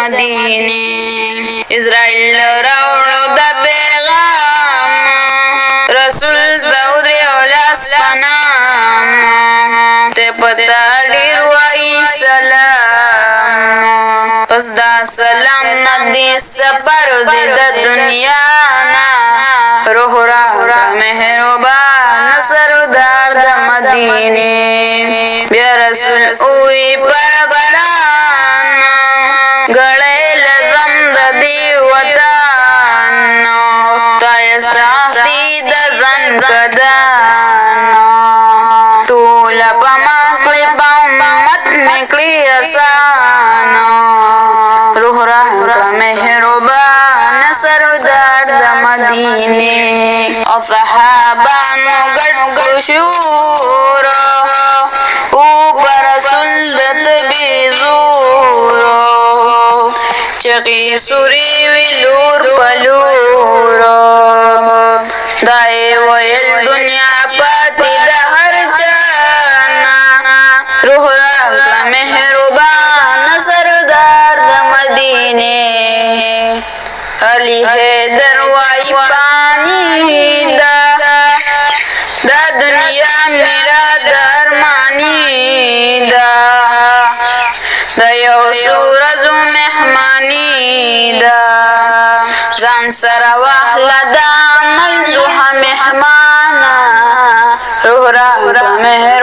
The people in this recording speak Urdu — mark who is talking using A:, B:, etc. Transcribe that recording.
A: مدینه اسرائیل راوړو د پیغام رسول داود اولاس پنام ته پتا ډیر وای سلام پس دا سلام ندی سفر دی د دنیا نا روح را مهربان سردار د مدینه بیا رسول اوی پر بلان گڑے لزم د دی وطن تای ساختی د زن کدان طول پا مخلی پا امت مکلی اسان روح را مهربان سردار د مدینه او صحابانو گڑ کشور او پر رسول دتبی زور چقی سوری وی لور پلور دائی ویل دنیا پاتی دا ہر جانا روح را مہربان سردار دا مدینے علی حیدر وائی پانی دا دنیا میرا درمانی دا یو سورزو مهمانی دا زان سر واحلا دا عمل دوها مهمانا روح را مهر